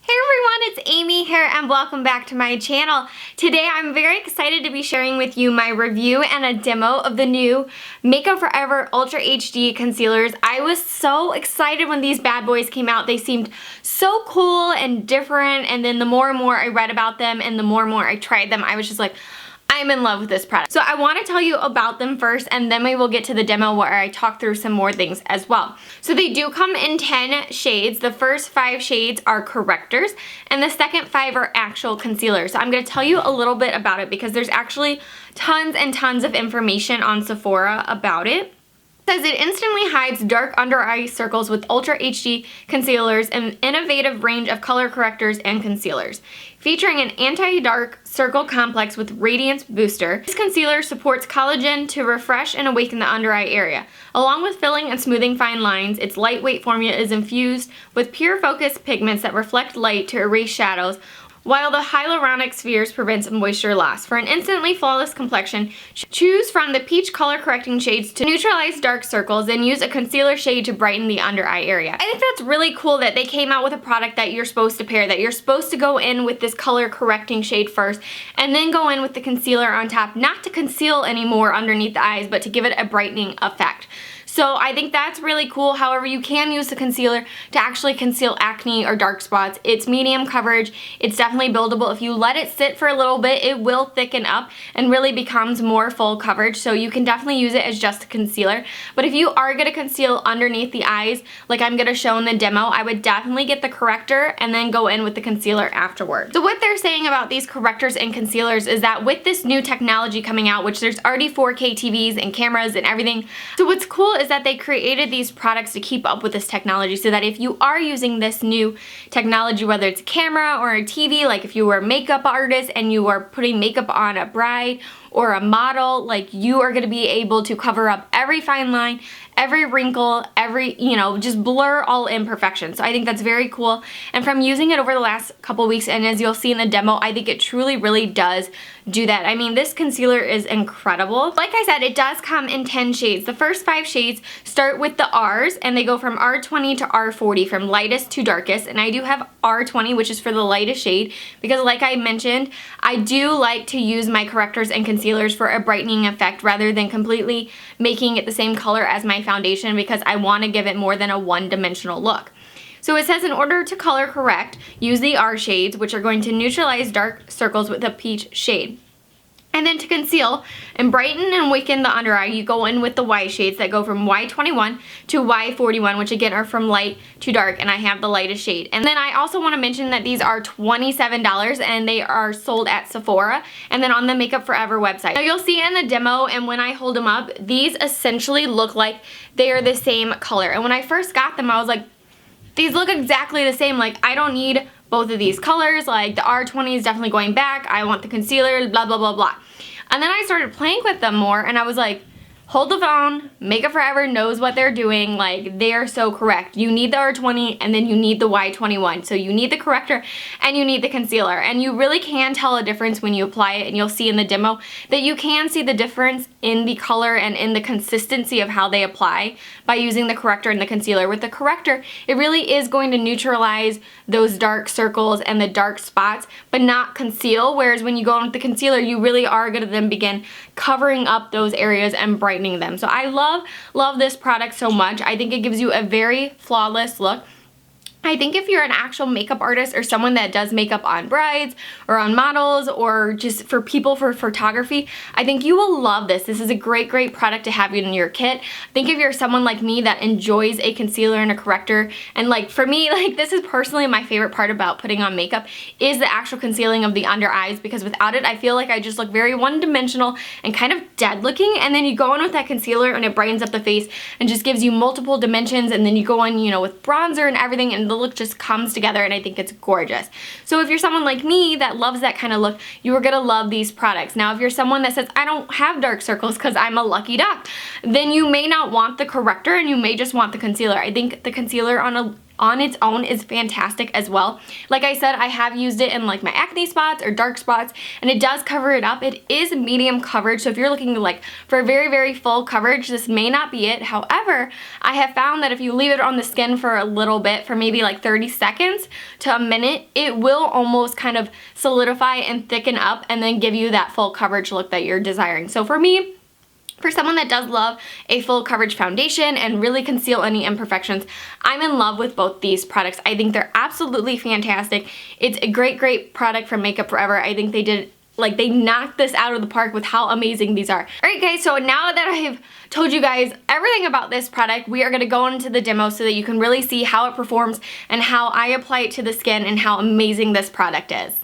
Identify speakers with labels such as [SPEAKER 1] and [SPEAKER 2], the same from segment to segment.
[SPEAKER 1] Hey everyone, it's Amy here and welcome back to my channel. Today I'm very excited to be sharing with you my review and a demo of the new Makeup Forever Ultra HD concealers. I was so excited when these bad boys came out. They seemed so cool and different, and then the more and more I read about them and the more and more I tried them, I was just like, I'm in love with this product. So I want to tell you about them first, and then we will get to the demo where I talk through some more things as well. So they do come in 10 shades. The first 5 shades are correctors, and the second 5 are actual concealers. So I'm going to tell you a little bit about it because there's actually tons and tons of information on Sephora about it. It says it instantly hides dark under eye circles with Ultra HD concealers and an innovative range of color correctors and concealers. Featuring an anti-dark circle complex with Radiance Booster, this concealer supports collagen to refresh and awaken the under eye area. Along with filling and smoothing fine lines, its lightweight formula is infused with pure focus pigments that reflect light to erase shadows, while the hyaluronic spheres prevents moisture loss. For an instantly flawless complexion, choose from the peach color correcting shades to neutralize dark circles, then use a concealer shade to brighten the under eye area. I think that's really cool that they came out with a product that you're supposed to pair, that you're supposed to go in with this color correcting shade first, and then go in with the concealer on top, not to conceal anymore underneath the eyes, but to give it a brightening effect. So I think that's really cool. However, you can use the concealer to actually conceal acne or dark spots. It's medium coverage. It's definitely buildable. If you let it sit for a little bit, it will thicken up and really becomes more full coverage. So you can definitely use it as just a concealer. But if you are going to conceal underneath the eyes, like I'm going to show in the demo, I would definitely get the corrector and then go in with the concealer afterwards. So what they're saying about these correctors and concealers is that with this new technology coming out, which there's already 4K TVs and cameras and everything, so what's cool is that they created these products to keep up with this technology, so that if you are using this new technology, whether it's a camera or a TV, like if you were a makeup artist and you are putting makeup on a bride or a model, like you are going to be able to cover up every fine line, every wrinkle, every, just blur all imperfections. So I think that's very cool. And from using it over the last couple weeks, and as you'll see in the demo, I think it truly really does do that. I mean, this concealer is incredible. Like I said, it does come in 10 shades. The first 5 shades start with the R's, and they go from R20 to R40, from lightest to darkest. And I do have R20, which is for the lightest shade, because like I mentioned, I do like to use my correctors and concealers for a brightening effect rather than completely making it the same color as my foundation, because I want to give it more than a one-dimensional look. So it says in order to color correct, use the R shades, which are going to neutralize dark circles with a peach shade. And then to conceal and brighten and awaken the under eye, you go in with the Y shades that go from Y21 to Y41, which again are from light to dark, and I have the lightest shade. And then I also want to mention that these are $27 and they are sold at Sephora and then on the Makeup Forever website. Now you'll see in the demo, and when I hold them up, these essentially look like they are the same color. And when I first got them, I was like, these look exactly the same. Like, I don't need both of these colors. Like, the R20 is definitely going back. I want the concealer, blah, blah, blah, blah. And then I started playing with them more, and I was like, hold the phone. Makeup Forever knows what they're doing. Like, they are so correct. You need the R20 and then you need the Y21. So you need the corrector and you need the concealer. And you really can tell a difference when you apply it, and you'll see in the demo that you can see the difference in the color and in the consistency of how they apply by using the corrector and the concealer. With the corrector, it really is going to neutralize those dark circles and the dark spots, but not conceal. Whereas when you go in with the concealer, you really are going to then begin covering up those areas and brightening them. So I love this product so much. I think it gives you a very flawless look. I think if you're an actual makeup artist or someone that does makeup on brides or on models or just for people for photography, I think you will love this. This is a great, great product to have in your kit. I think if you're someone like me that enjoys a concealer and a corrector, and like for me, like this is personally my favorite part about putting on makeup is the actual concealing of the under eyes, because without it, I feel like I just look very one-dimensional and kind of dead looking. And then you go in with that concealer and it brightens up the face and just gives you multiple dimensions. And then you go in, with bronzer and everything, and the look just comes together, and I think it's gorgeous. So if you're someone like me that loves that kind of look, you are gonna love these products. Now if you're someone that says, I don't have dark circles because I'm a lucky duck, then you may not want the corrector and you may just want the concealer. I think the concealer on on its own is fantastic as well. Like I said, I have used it in like my acne spots or dark spots, and it does cover it up. It is medium coverage, so if you're looking like for very, very full coverage, this may not be it. However, I have found that if you leave it on the skin for a little bit, for maybe like 30 seconds to a minute, it will almost kind of solidify and thicken up and then give you that full coverage look that you're desiring. So for me, for someone that does love a full coverage foundation and really conceal any imperfections, I'm in love with both these products. I think they're absolutely fantastic. It's a great, great product from Makeup Forever. I think they knocked this out of the park with how amazing these are. Alright guys, so now that I've told you guys everything about this product, we are going to go into the demo so that you can really see how it performs and how I apply it to the skin and how amazing this product is.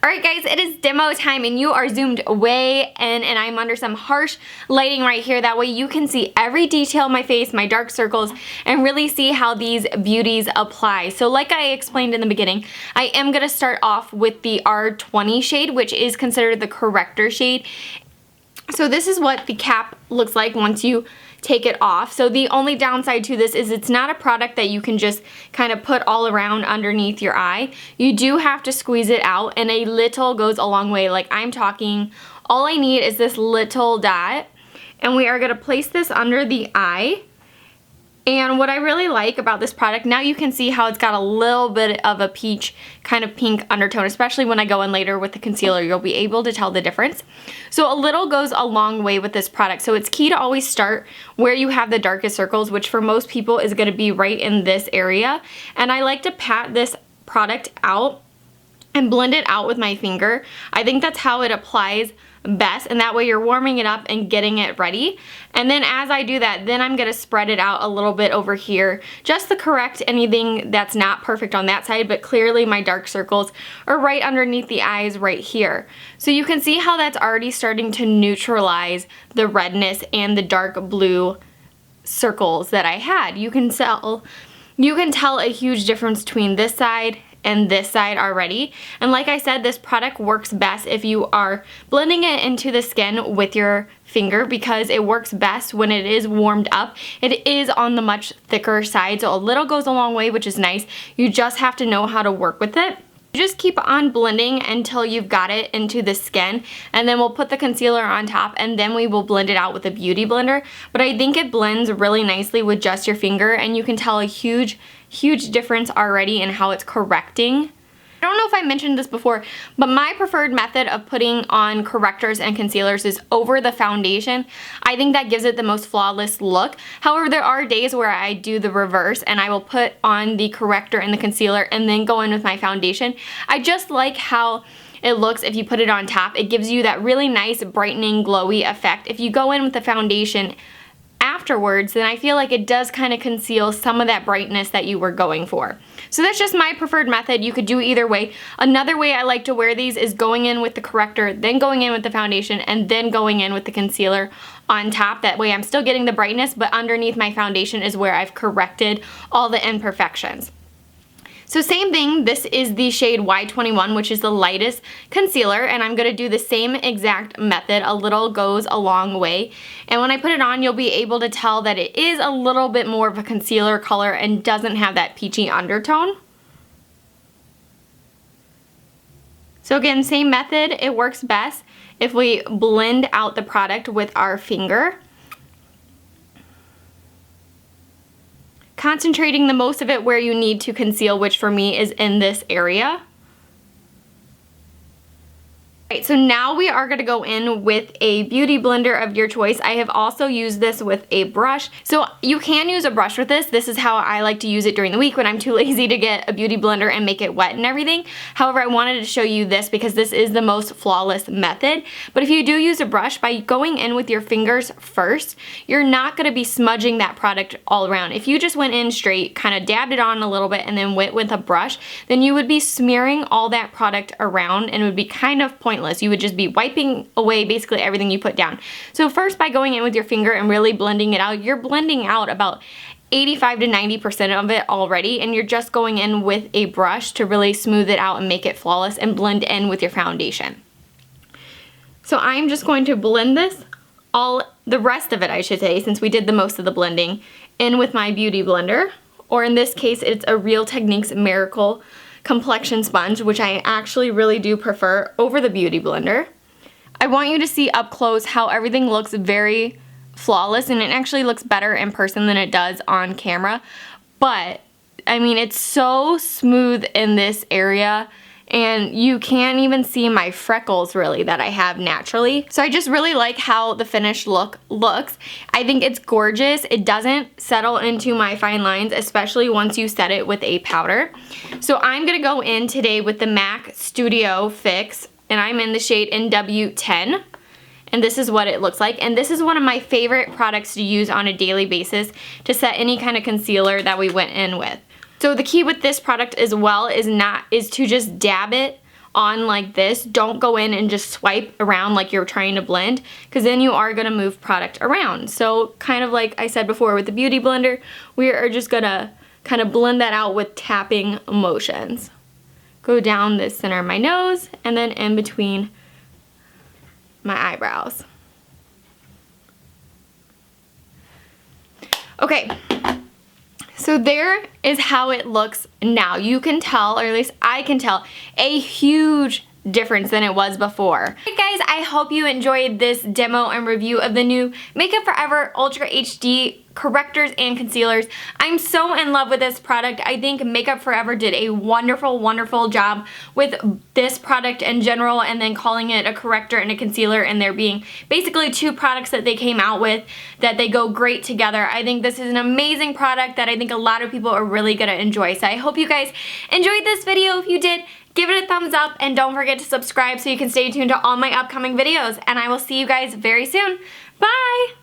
[SPEAKER 1] Alright guys, it is demo time and you are zoomed way in and I'm under some harsh lighting right here. That way you can see every detail of my face, my dark circles, and really see how these beauties apply. So like I explained in the beginning, I am going to start off with the R20 shade, which is considered the corrector shade. So this is what the cap looks like once you take it off. So the only downside to this is it's not a product that you can just kind of put all around underneath your eye. You do have to squeeze it out, and a little goes a long way. Like I'm talking, all I need is this little dot, and we are going to place this under the eye. And what I really like about this product, now you can see how it's got a little bit of a peach kind of pink undertone, especially when I go in later with the concealer, you'll be able to tell the difference. So a little goes a long way with this product. So it's key to always start where you have the darkest circles, which for most people is going to be right in this area. And I like to pat this product out and blend it out with my finger. I think that's how it applies best, and that way you're warming it up and getting it ready. And then as I do that, then I'm going to spread it out a little bit over here just to correct anything that's not perfect on that side, but clearly my dark circles are right underneath the eyes right here. So you can see how that's already starting to neutralize the redness and the dark blue circles that I had. You can tell a huge difference between this side and this side already. And like I said, this product works best if you are blending it into the skin with your finger, because it works best when it is warmed up. It is on the much thicker side, so a little goes a long way, which is nice. You just have to know how to work with it. You just keep on blending until you've got it into the skin, and then we'll put the concealer on top, and then we will blend it out with a beauty blender. But I think it blends really nicely with just your finger, and you can tell a huge difference already in how it's correcting. I don't know if I mentioned this before, but my preferred method of putting on correctors and concealers is over the foundation. I think that gives it the most flawless look. However, there are days where I do the reverse and I will put on the corrector and the concealer and then go in with my foundation. I just like how it looks if you put it on top. It gives you that really nice brightening, glowy effect. If you go in with the foundation afterwards, then I feel like it does kind of conceal some of that brightness that you were going for. So that's just my preferred method. You could do either way. Another way I like to wear these is going in with the corrector, then going in with the foundation, and then going in with the concealer on top. That way I'm still getting the brightness, but underneath my foundation is where I've corrected all the imperfections. So same thing, this is the shade Y21, which is the lightest concealer, and I'm going to do the same exact method. A little goes a long way. And when I put it on, you'll be able to tell that it is a little bit more of a concealer color and doesn't have that peachy undertone. So again, same method, it works best if we blend out the product with our finger, concentrating the most of it where you need to conceal, which for me is in this area. Alright, so now we are going to go in with a beauty blender of your choice. I have also used this with a brush. So you can use a brush with this. This is how I like to use it during the week when I'm too lazy to get a beauty blender and make it wet and everything. However, I wanted to show you this because this is the most flawless method. But if you do use a brush, by going in with your fingers first, you're not going to be smudging that product all around. If you just went in straight, kind of dabbed it on a little bit and then went with a brush, then you would be smearing all that product around and it would be kind of pointless. You would just be wiping away basically everything you put down. So first, by going in with your finger and really blending it out, you're blending out about 85 to 90% of it already, and you're just going in with a brush to really smooth it out and make it flawless and blend in with your foundation. So I'm just going to blend this, the rest of it I should say, since we did the most of the blending, in with my Beauty Blender, or in this case, it's a Real Techniques Miracle Complexion Sponge, which I actually really do prefer over the Beauty Blender. I want you to see up close how everything looks very flawless, and it actually looks better in person than it does on camera. But, I mean, it's so smooth in this area, and you can't even see my freckles really that I have naturally. So I just really like how the finished look looks. I think it's gorgeous. It doesn't settle into my fine lines, especially once you set it with a powder. So I'm gonna go in today with the MAC Studio Fix, and I'm in the shade NW10. And this is what it looks like. And this is one of my favorite products to use on a daily basis to set any kind of concealer that we went in with. So the key with this product as well is to just dab it on like this. Don't go in and just swipe around like you're trying to blend, because then you are gonna move product around. So kind of like I said before with the Beauty Blender, we are just gonna kind of blend that out with tapping motions. Go down the center of my nose and then in between my eyebrows. Okay, so there is how it looks now. You can tell, or at least I can tell, a huge difference than it was before. Hey guys, I hope you enjoyed this demo and review of the new Makeup Forever Ultra HD correctors and concealers. I'm so in love with this product. I think Makeup Forever did a wonderful, wonderful job with this product in general, and then calling it a corrector and a concealer, and there being basically two products that they came out with that they go great together. I think this is an amazing product that I think a lot of people are really gonna enjoy. So I hope you guys enjoyed this video. If you did, give it a thumbs up and don't forget to subscribe so you can stay tuned to all my upcoming videos, and I will see you guys very soon. Bye!